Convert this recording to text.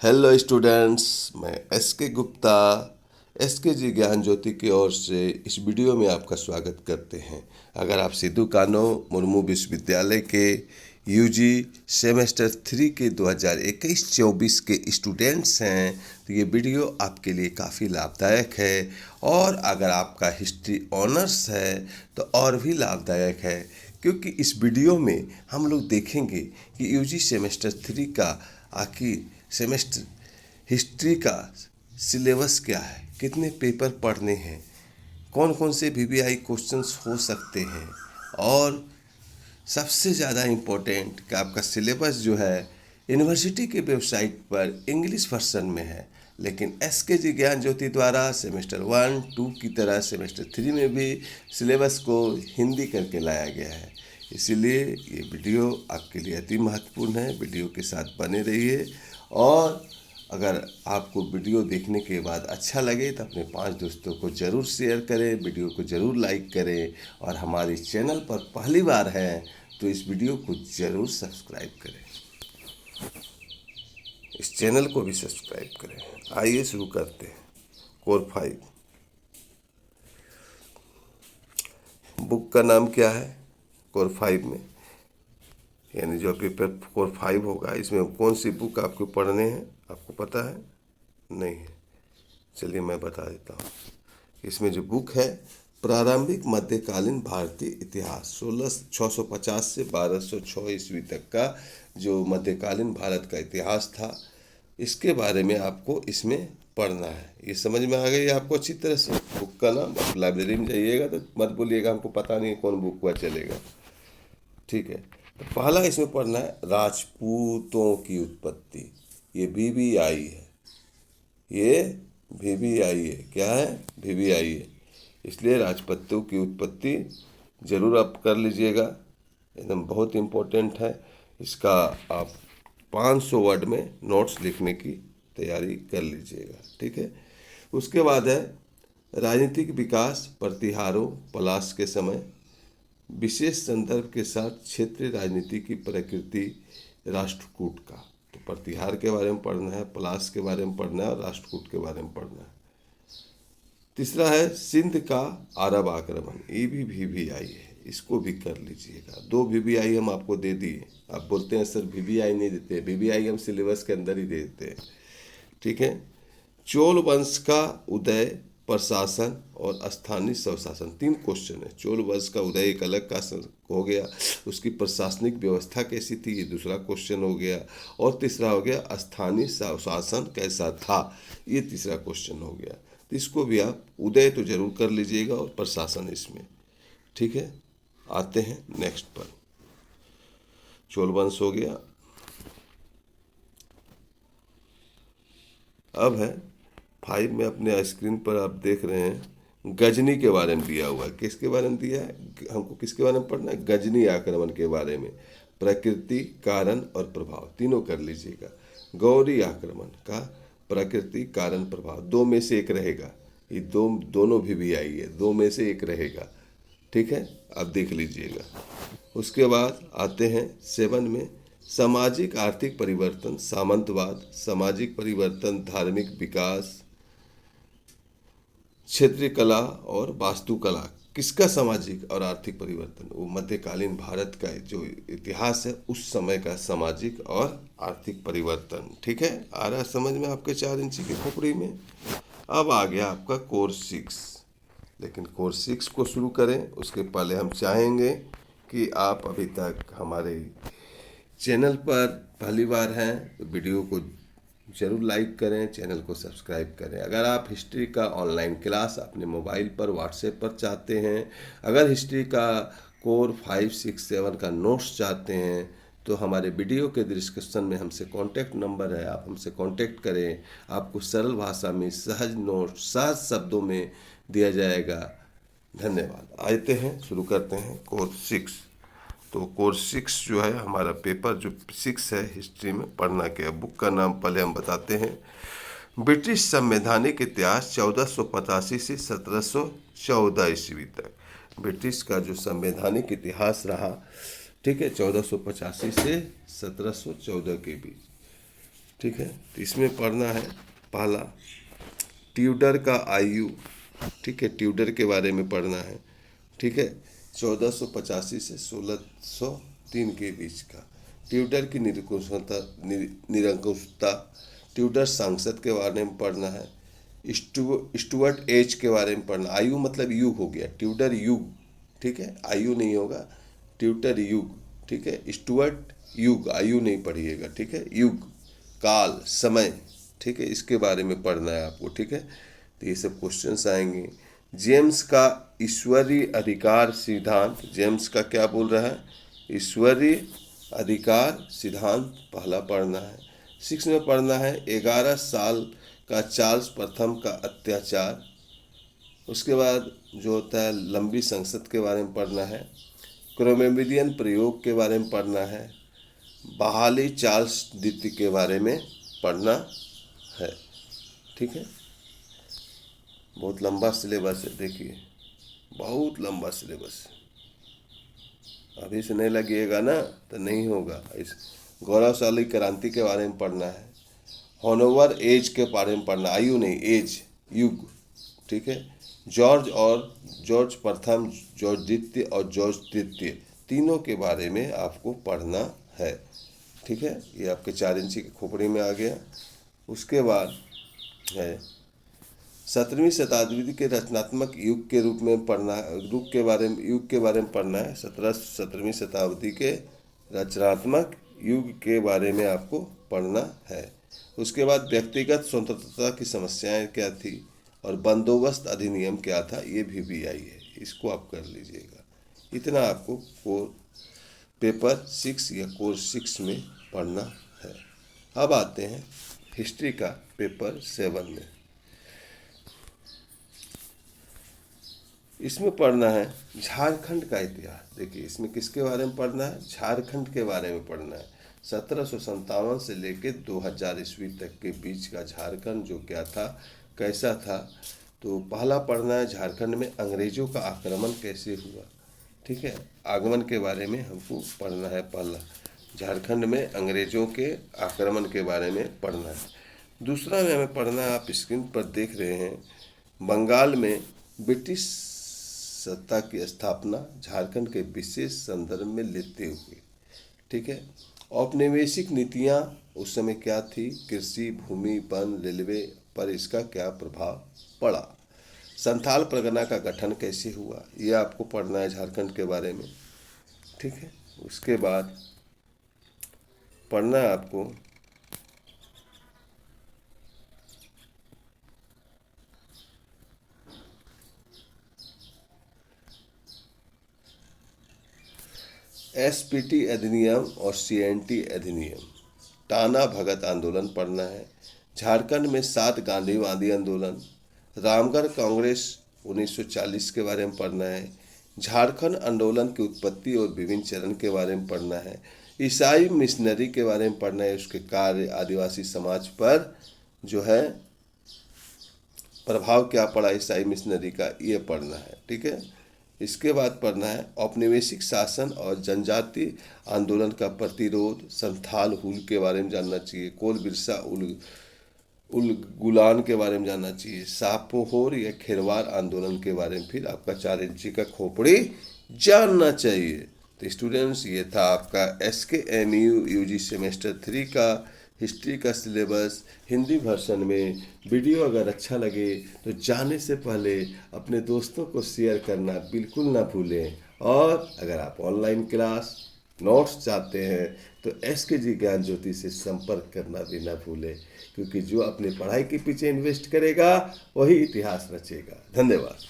Hello students, मैं S के Gupta S के जी ज्ञान ज्योति की ओर से इस वीडियो में आपका स्वागत करते हैं। अगर आप सिद्धू कान्हू मुर्मू विश्वविद्यालय के यूजी सेमेस्टर 3 के 2021-24 के स्टूडेंट्स हैं तो ये वीडियो आपके लिए काफ़ी लाभदायक है। और अगर आपका हिस्ट्री ऑनर्स है तो और भी लाभदायक है, क्योंकि इस वीडियो में हम लोग देखेंगे कि यूजी सेमेस्टर 3 का आखिर सेमेस्टर हिस्ट्री का सिलेबस क्या है, कितने पेपर पढ़ने हैं, कौन कौन से वीवीआई क्वेश्चंस हो सकते हैं, और सबसे ज़्यादा इम्पोर्टेंट कि आपका सिलेबस जो है यूनिवर्सिटी के वेबसाइट पर इंग्लिश वर्जन में है, लेकिन एस के जी ज्ञान ज्योति द्वारा सेमेस्टर 1-2 की तरह सेमेस्टर 3 में भी सिलेबस को हिंदी करके लाया गया है। इसीलिए ये वीडियो आपके लिए अति महत्वपूर्ण है। वीडियो के साथ बने रहिए, और अगर आपको वीडियो देखने के बाद अच्छा लगे तो अपने 5 दोस्तों को ज़रूर शेयर करें, वीडियो को ज़रूर लाइक करें, और हमारे चैनल पर पहली बार हैं तो इस वीडियो को ज़रूर सब्सक्राइब करें, इस चैनल को भी सब्सक्राइब करें। आइए शुरू करते हैं। कोर 5 बुक का नाम क्या है? कोर 5 में यानी जो पेपर कोर 5 होगा, इसमें कौन सी बुक आपको पढ़ने हैं, आपको पता है? नहीं है? चलिए मैं बता देता हूँ। इसमें जो बुक है, प्रारंभिक मध्यकालीन भारतीय इतिहास 650 से 1206 ईस्वी तक का जो मध्यकालीन भारत का इतिहास था, इसके बारे में आपको इसमें पढ़ना है। ये समझ में आ गई आपको अच्छी तरह से? बुक का नाम, आप लाइब्रेरी में जाइएगा तो मत बोलिएगा हमको पता नहीं कौन बुक हुआ चलेगा, ठीक है? तो पहला इसमें पढ़ना है राजपूतों की उत्पत्ति। ये वीवीआई है, ये वीवीआई है। क्या है? वीवीआई है। इसलिए राजपूतों की उत्पत्ति जरूर आप कर लीजिएगा, एकदम बहुत इम्पोर्टेंट है। इसका आप 500 वर्ड में नोट्स लिखने की तैयारी कर लीजिएगा, ठीक है? उसके बाद है राजनीतिक विकास प्रतिहारों पलाश के समय, विशेष संदर्भ के साथ क्षेत्रीय राजनीति की प्रकृति राष्ट्रकूट का। तो प्रतिहार के बारे में पढ़ना है, पलाश के बारे में पढ़ना है, और राष्ट्रकूट के बारे में पढ़ना है। तीसरा है सिंध का अरब आक्रमण। ये भी वीवीआई है, इसको भी कर लीजिएगा। 2 वीवीआई हम आपको दे दिए। आप बोलते हैं सर वीवीआई नहीं देते, वीवीआई हम सिलेबस के अंदर ही दे देते हैं, ठीक है? चोल वंश का उदय, प्रशासन और स्थानीय स्वशासन। 3 क्वेश्चन है। चोल वंश का उदय एक अलग का हो गया, उसकी प्रशासनिक व्यवस्था कैसी थी, ये दूसरा क्वेश्चन हो गया, और तीसरा हो गया स्थानीय स्वशासन कैसा था, ये तीसरा क्वेश्चन हो गया। तो इसको भी आप उदय तो जरूर कर लीजिएगा, और प्रशासन इसमें, ठीक है? आते हैं नेक्स्ट पर। चोल वंश हो गया। अब है 5 में, अपने स्क्रीन पर आप देख रहे हैं गजनी के बारे में दिया हुआ है। किसके बारे में दिया है हमको? किसके बारे में पढ़ना है? गजनी आक्रमण के बारे में। प्रकृति, कारण और प्रभाव तीनों कर लीजिएगा। गौरी आक्रमण का प्रकृति, कारण, प्रभाव 2 में से एक रहेगा। ये दोनों भी आई है, 2 में से एक रहेगा, ठीक है? आप देख लीजिएगा। उसके बाद आते हैं 7 में, सामाजिक आर्थिक परिवर्तन, सामंतवाद, सामाजिक परिवर्तन, धार्मिक विकास, क्षेत्रीय कला और वास्तुकला। किसका सामाजिक और आर्थिक परिवर्तन? वो मध्यकालीन भारत का जो इतिहास है उस समय का सामाजिक और आर्थिक परिवर्तन, ठीक है? आ रहा समझ में आपके 4 इंची की खोपड़ी में? अब आ गया आपका कोर 6। लेकिन कोर 6 को शुरू करें उसके पहले हम चाहेंगे कि आप अभी तक हमारे चैनल पर पहली बार हैं तो वीडियो को ज़रूर लाइक करें, चैनल को सब्सक्राइब करें। अगर आप हिस्ट्री का ऑनलाइन क्लास अपने मोबाइल पर व्हाट्सएप पर चाहते हैं, अगर हिस्ट्री का कोर 5, 6, 7 का नोट्स चाहते हैं, तो हमारे वीडियो के डिस्क्रिप्शन में हमसे कांटेक्ट नंबर है, आप हमसे कांटेक्ट करें। आपको सरल भाषा में सहज नोट सहज शब्दों में दिया जाएगा। धन्यवाद। आते हैं, शुरू करते हैं कोर 6। तो कोर्स 6 जो है हमारा पेपर जो 6 है हिस्ट्री में पढ़ना क्या। बुक का नाम पहले हम बताते हैं। ब्रिटिश संवैधानिक इतिहास 1485 से 1714 ईस्वी तक। ब्रिटिश का जो संवैधानिक इतिहास रहा, ठीक है, 1485 से 1714 के बीच, ठीक है। तो इसमें पढ़ना है पहला ट्यूडर का आयु, ठीक है, ट्यूडर के बारे में पढ़ना है, ठीक है, 1485 से 1603 के बीच का। ट्यूडर की निरंकुशता, ट्यूडर संसद के बारे में पढ़ना है, स्टुअर्ट एज के बारे में पढ़ना। आयु मतलब युग हो गया, ट्यूडर युग, ठीक है, आयु नहीं होगा, ट्यूडर युग, ठीक है, स्टुअर्ट युग, आयु नहीं पढ़िएगा, ठीक है, युग, काल, समय, ठीक है, इसके बारे में पढ़ना है आपको, ठीक है। तो ये सब क्वेश्चंस आएंगे। जेम्स का ईश्वरीय अधिकार सिद्धांत, जेम्स का क्या बोल रहा है, ईश्वरीय अधिकार सिद्धांत पहला पढ़ना है। 6 में पढ़ना है 11 साल का चार्ल्स प्रथम का अत्याचार। उसके बाद जो होता है लंबी संसद के बारे में पढ़ना है, क्रोमेमिडियन प्रयोग के बारे में पढ़ना है, बहाली चार्ल्स द्वितीय के बारे में पढ़ना है, ठीक है। बहुत लंबा सिलेबस है, देखिए बहुत लंबा सिलेबस, अभी से नहीं लगिएगा ना तो नहीं होगा। इस गौरवशाली क्रांति के बारे में पढ़ना है, हॉनोवर एज के बारे में पढ़ना, आयु नहीं एज, युग, ठीक है। जॉर्ज प्रथम, जॉर्ज द्वितीय और जॉर्ज तृतीय, तीनों के बारे में आपको पढ़ना है, ठीक है। ये आपके 4 इंची के खोपड़ी में आ गया। उसके बाद है 17वीं शताब्दी के रचनात्मक युग के रूप में पढ़ना, युग के बारे में पढ़ना है। 17वीं शताब्दी के रचनात्मक युग के बारे में आपको पढ़ना है। उसके बाद व्यक्तिगत स्वतंत्रता की समस्याएं क्या थी और बंदोबस्त अधिनियम क्या था, ये भी आई है, इसको आप कर लीजिएगा। इतना आपको पेपर 6 या कोर्स 6 में पढ़ना है। अब आते हैं हिस्ट्री का पेपर 7 में। इसमें पढ़ना है झारखंड का इतिहास। देखिए इसमें किसके बारे में पढ़ना है, झारखंड के बारे में पढ़ना है। 1757 से लेकर 2000 ईस्वी तक के बीच का झारखंड जो क्या था, कैसा था। तो पहला पढ़ना है झारखंड में अंग्रेजों का आक्रमण कैसे हुआ, ठीक है, आगमन के बारे में हमको पढ़ना है। पहला झारखंड में अंग्रेजों के आक्रमण के बारे में पढ़ना है। दूसरा में हमें पढ़ना है, आप स्क्रीन पर देख रहे हैं, बंगाल में ब्रिटिश सत्ता की स्थापना झारखंड के विशेष संदर्भ में लेते हुए, ठीक है। औपनिवेशिक नीतियां उस समय क्या थी, कृषि, भूमि, वन, रेलवे पर इसका क्या प्रभाव पड़ा, संथाल परगना का गठन कैसे हुआ, ये आपको पढ़ना है झारखंड के बारे में, ठीक है। उसके बाद पढ़ना है आपको एसपीटी अधिनियम और सीएनटी अधिनियम। टाना भगत आंदोलन पढ़ना है। झारखंड में 7 गांधीवादी आंदोलन, रामगढ़ कांग्रेस 1940 के बारे में पढ़ना है। झारखंड आंदोलन की उत्पत्ति और विभिन्न चरण के बारे में पढ़ना है। ईसाई मिशनरी के बारे में पढ़ना है, उसके कार्य, आदिवासी समाज पर जो है प्रभाव क्या पड़ा ईसाई मिशनरी का, ये पढ़ना है, ठीक है। इसके बाद पढ़ना है औपनिवेशिक शासन और जनजाति आंदोलन का प्रतिरोध, संथाल हुल के बारे में जानना चाहिए, कोल बिरसा उल गुलान के बारे में जानना चाहिए, सापोहोर या खेरवार आंदोलन के बारे में फिर आपका 4 इंची का खोपड़ी जानना चाहिए। तो स्टूडेंट्स ये था आपका SKMU UG सेमेस्टर 3 का हिस्ट्री का सिलेबस हिंदी वर्जन में। वीडियो अगर अच्छा लगे तो जाने से पहले अपने दोस्तों को शेयर करना बिल्कुल ना भूलें, और अगर आप ऑनलाइन क्लास नोट्स चाहते हैं तो SKG ज्ञान ज्योति से संपर्क करना भी ना भूलें, क्योंकि जो अपनी पढ़ाई के पीछे इन्वेस्ट करेगा वही इतिहास रचेगा। धन्यवाद।